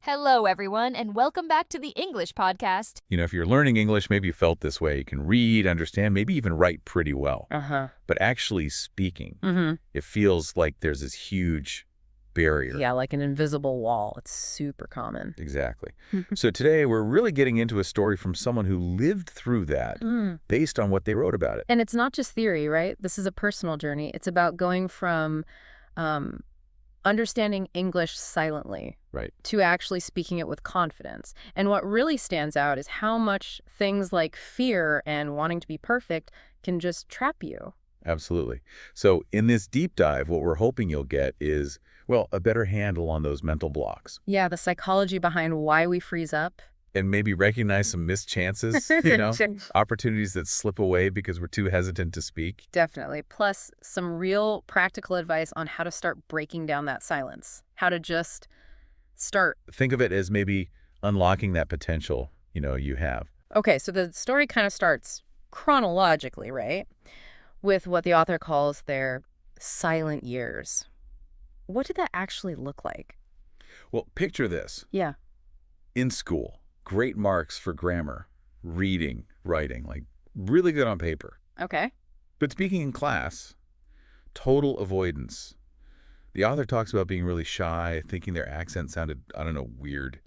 Hello, everyone, and welcome back to the English podcast. If you're learning English, maybe you felt this way. You can read, understand, maybe even write pretty well. But actually speaking, it feels like there's this huge barrier. Yeah, like an invisible wall. It's super common. Exactly. So today we're really getting into a story from someone who lived through that based on what they wrote about it. And it's not just theory, right? This is a personal journey. It's about going from understanding English silently to actually speaking it with confidence. And what really stands out is how much things like fear and wanting to be perfect can just trap you. Absolutely. So in this deep dive, what we're hoping you'll get is, well, a better handle on those mental blocks. Yeah, the psychology behind why we freeze up. And maybe recognize some missed chances, opportunities that slip away because we're too hesitant to speak. Definitely. Plus, some real practical advice on how to start breaking down that silence. How to just start. Think of it as maybe unlocking that potential, you have. Okay, so the story kind of starts chronologically, right? With what the author calls their silent years. What did that actually look like? Well, picture this. Yeah. In school, great marks for grammar, reading, writing, like really good on paper. Okay. But speaking in class, total avoidance. The author talks about being really shy, thinking their accent sounded, weird.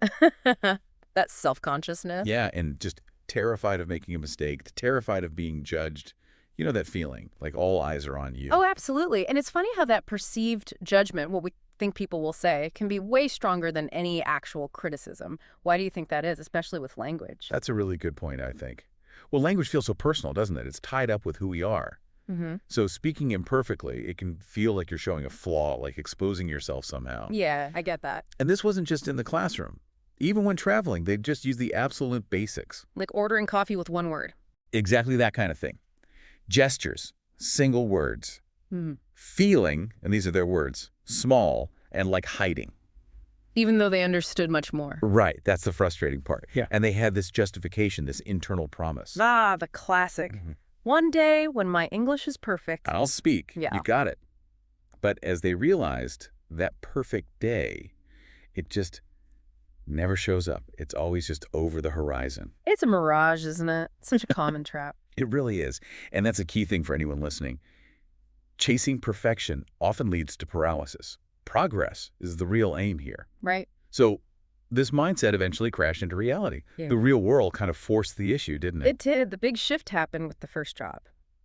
That self-consciousness. Yeah, and just terrified of making a mistake, terrified of being judged. You know that feeling, like all eyes are on you. Oh, absolutely. And it's funny how that perceived judgment, what we think people will say, can be way stronger than any actual criticism. Why do you think that is, especially with language? That's a really good point, I think. Well, language feels so personal, doesn't it? It's tied up with who we are. So speaking imperfectly, it can feel like you're showing a flaw, like exposing yourself somehow. Yeah, I get that. And this wasn't just in the classroom. Even when traveling, they'd just use the absolute basics. Like ordering coffee with one word. Exactly that kind of thing. Gestures, single words. Feeling, and these are their words, small and like hiding. Even though they understood much more. Right, that's the frustrating part. Yeah. And they had this justification, this internal promise. Ah, the classic. One day when my English is perfect. I'll speak. Yeah. You got it. But as they realized, that perfect day, it just never shows up. It's always just over the horizon. It's a mirage, isn't it? Such a common trap. It really is. And that's a key thing for anyone listening. Chasing perfection often leads to paralysis. Progress is the real aim here. Right. So this mindset eventually crashed into reality. Yeah. The real world kind of forced the issue, didn't it? It did. The big shift happened with the first job.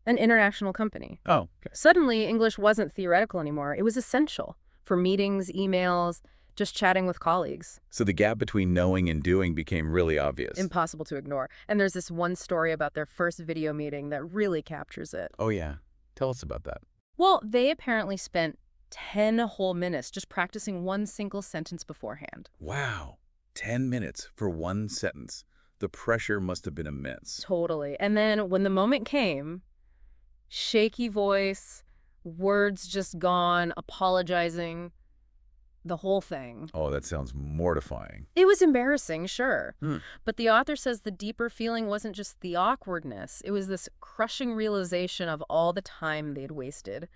An international company. Oh, okay. Suddenly, English wasn't theoretical anymore. It was essential for meetings, emails, just chatting with colleagues. So the gap between knowing and doing became really obvious. Impossible to ignore. And there's this one story about their first video meeting that really captures it. Oh, yeah. Tell us about that. Well, they apparently spent 10 whole minutes just practicing one single sentence beforehand. Wow. 10 minutes for one sentence. The pressure must have been immense. Totally. And then when the moment came, shaky voice, words just gone, apologizing, the whole thing. Oh, that sounds mortifying. It was embarrassing, sure. But the author says the deeper feeling wasn't just the awkwardness. It was this crushing realization of all the time they'd wasted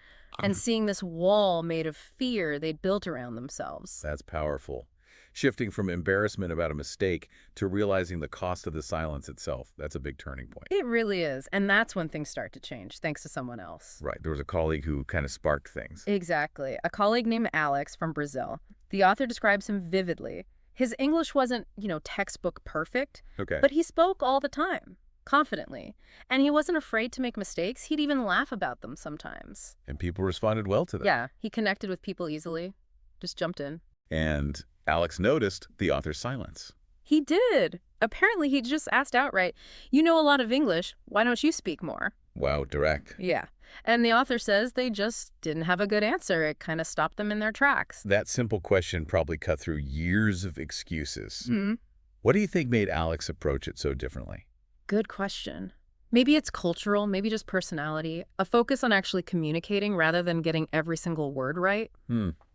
and seeing this wall made of fear they'd built around themselves. That's powerful. Shifting from embarrassment about a mistake to realizing the cost of the silence itself. That's a big turning point. It really is. And that's when things start to change, thanks to someone else. Right. There was a colleague who kind of sparked things. Exactly. A colleague named Alex from Brazil. The author describes him vividly. His English wasn't, textbook perfect, Okay. but he spoke all the time, confidently. And he wasn't afraid to make mistakes. He'd even laugh about them sometimes. And people responded well to that. Yeah, he connected with people easily, just jumped in. And Alex noticed the author's silence. He did. Apparently, he just asked outright, "You know a lot of English. Why don't you speak more?" Wow, direct. Yeah. And the author says they just didn't have a good answer. It kind of stopped them in their tracks. That simple question probably cut through years of excuses. Hmm. What do you think made Alex approach it so differently? Good question. Maybe it's cultural, maybe just personality, a focus on actually communicating rather than getting every single word right.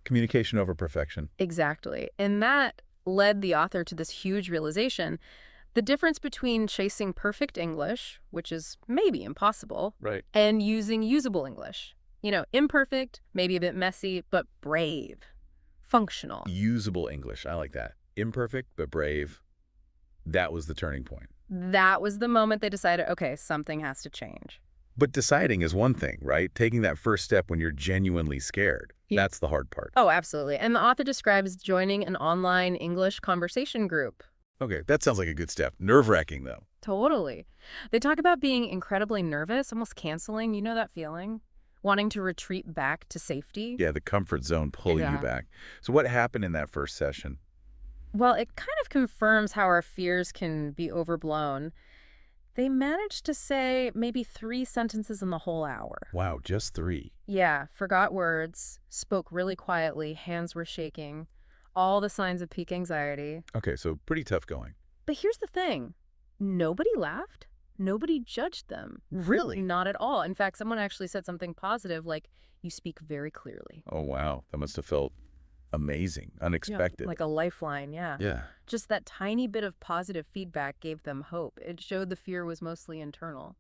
Communication over perfection. Exactly. And that led the author to this huge realization. The difference between chasing perfect English, which is maybe impossible, Right. and using usable English. Imperfect, maybe a bit messy, but brave, functional. Usable English. I like that. imperfect but brave. That was the turning point. That was the moment they decided, okay, something has to change. But deciding is one thing, right? Taking that first step when you're genuinely scared. Yeah. That's the hard part. Oh, absolutely. And the author describes joining an online English conversation group. Okay, that sounds like a good step. Nerve-wracking, though. Totally. They talk about being incredibly nervous, almost canceling. You know that feeling? Wanting to retreat back to safety? Yeah, the comfort zone pulling you Yeah. back. So what happened in that first session? Well, it kind of confirms how our fears can be overblown. They managed to say maybe 3 sentences in the whole hour. Wow, just 3. Yeah, forgot words, spoke really quietly, hands were shaking, all the signs of peak anxiety. Okay, so pretty tough going. But here's the thing. Nobody laughed. Nobody judged them. Really? Not at all. In fact, someone actually said something positive like, you speak very clearly. Oh, wow. That must have felt amazing, unexpected. Like a lifeline, yeah. Yeah. Just that tiny bit of positive feedback gave them hope. It showed the fear was mostly internal.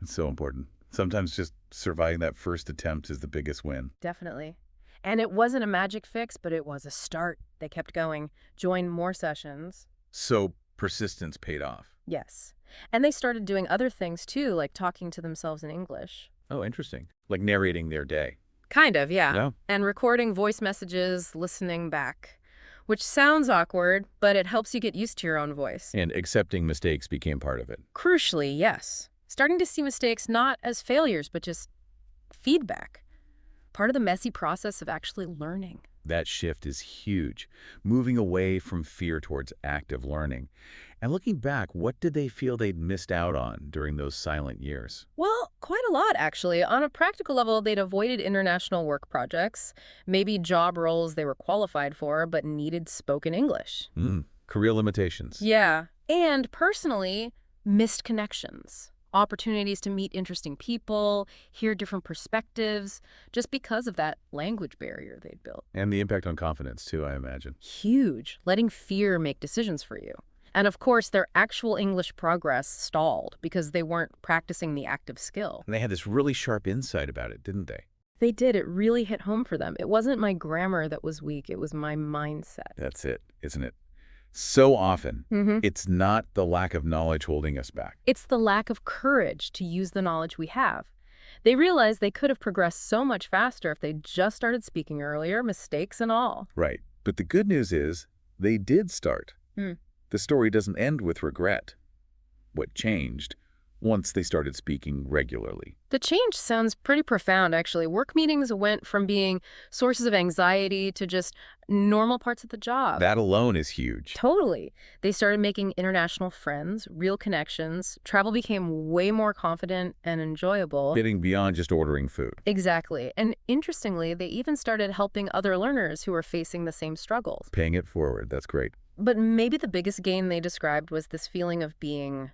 It's so important. Sometimes just surviving that first attempt is the biggest win. Definitely. And it wasn't a magic fix, but it was a start. They kept going, joined more sessions. So persistence paid off. Yes. And they started doing other things too, like talking to themselves in English. Oh, interesting. Like narrating their day. Kind of, yeah. Yeah. And recording voice messages, listening back. Which sounds awkward, but it helps you get used to your own voice. And accepting mistakes became part of it. Crucially, yes. Starting to see mistakes not as failures, but just feedback. Part of the messy process of actually learning. That shift is huge, moving away from fear towards active learning. And looking back, what did they feel they'd missed out on during those silent years? Well, quite a lot, actually. On a practical level, they'd avoided international work projects, maybe job roles they were qualified for but needed spoken English. Career limitations. Yeah. And personally, missed connections. Opportunities to meet interesting people, hear different perspectives, just because of that language barrier they'd built. And the impact on confidence, too, I imagine. Huge. Letting fear make decisions for you. And of course, their actual English progress stalled because they weren't practicing the active skill. And they had this really sharp insight about it, didn't they? They did. It really hit home for them. It wasn't my grammar that was weak. It was my mindset. That's it, isn't it? So often, Mm-hmm. it's not the lack of knowledge holding us back. It's the lack of courage to use the knowledge we have. They realized they could have progressed so much faster if they just started speaking earlier, mistakes and all. Right. But the good news is they did start. The story doesn't end with regret. What changed once they started speaking regularly? The change sounds pretty profound, actually. Work meetings went from being sources of anxiety to just normal parts of the job. That alone is huge. Totally. They started making international friends, real connections. Travel became way more confident and enjoyable. Getting beyond just ordering food. Exactly. And interestingly, they even started helping other learners who were facing the same struggles. Paying it forward. That's great. But maybe the biggest gain they described was this feeling of being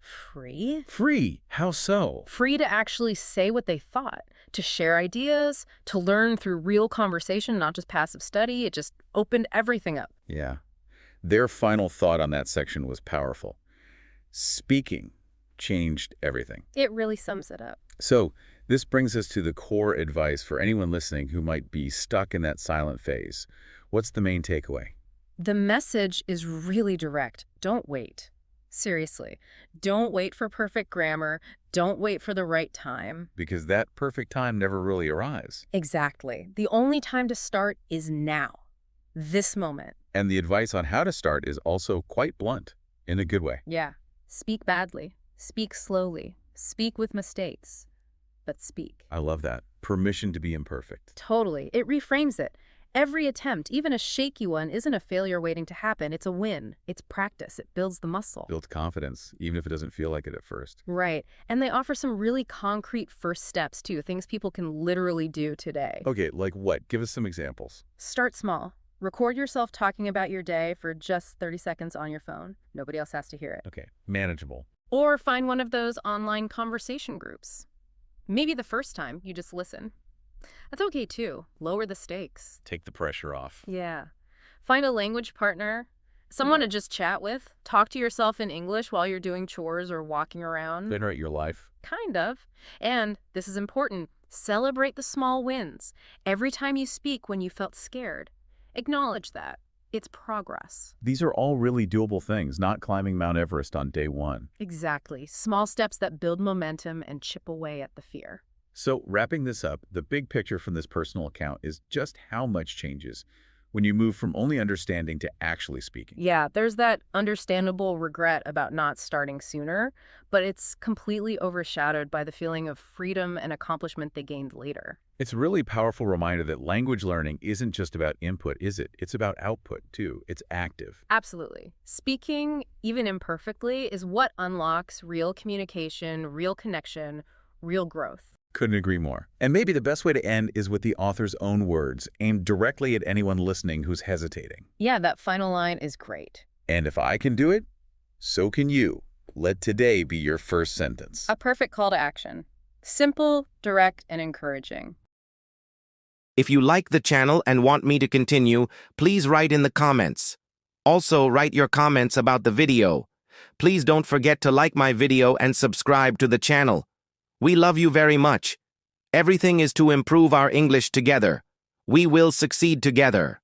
free. Free. How so? Free to actually say what they thought, to share ideas, to learn through real conversation, not just passive study. It just opened everything up. Yeah. Their final thought on that section was powerful. Speaking changed everything. It really sums it up. So this brings us to the core advice for anyone listening who might be stuck in that silent phase. What's the main takeaway? The message is really direct. Don't wait. Seriously. Don't wait for perfect grammar. Don't wait for the right time. Because that perfect time never really arrives. Exactly. The only time to start is now. This moment. And the advice on how to start is also quite blunt, in a good way. Yeah. Speak badly. Speak slowly. Speak with mistakes. But speak. I love that. Permission to be imperfect. Totally. It reframes it. Every attempt, even a shaky one, isn't a failure waiting to happen. It's a win. It's practice. It builds the muscle. Builds confidence, even if it doesn't feel like it at first. Right. And they offer some really concrete first steps, too, things people can literally do today. Okay, like what? Give us some examples. Start small. Record yourself talking about your day for just 30 seconds on your phone. Nobody else has to hear it. Okay, manageable. Or find one of those online conversation groups. Maybe the first time, you just listen. That's okay, too. Lower the stakes. Take the pressure off. Yeah. Find a language partner, someone to just chat with. Talk to yourself in English while you're doing chores or walking around. Generate your life. Kind of. And, this is important, celebrate the small wins. Every time you speak when you felt scared, acknowledge that. It's progress. These are all really doable things, not climbing Mount Everest on day one. Exactly. Small steps that build momentum and chip away at the fear. So wrapping this up, the big picture from this personal account is just how much changes when you move from only understanding to actually speaking. Yeah, there's that understandable regret about not starting sooner, but it's completely overshadowed by the feeling of freedom and accomplishment they gained later. It's a really powerful reminder that language learning isn't just about input, is it? It's about output, too. It's active. Absolutely. Speaking, even imperfectly, is what unlocks real communication, real connection, real growth. Couldn't agree more. And maybe the best way to end is with the author's own words, aimed directly at anyone listening who's hesitating. Yeah, that final line is great. And if I can do it, so can you. Let today be your first sentence. A perfect call to action. Simple, direct, and encouraging. If you like the channel and want me to continue, please write in the comments. Also, write your comments about the video. Please don't forget to like my video and subscribe to the channel. We love you very much. Everything is to improve our English together. We will succeed together.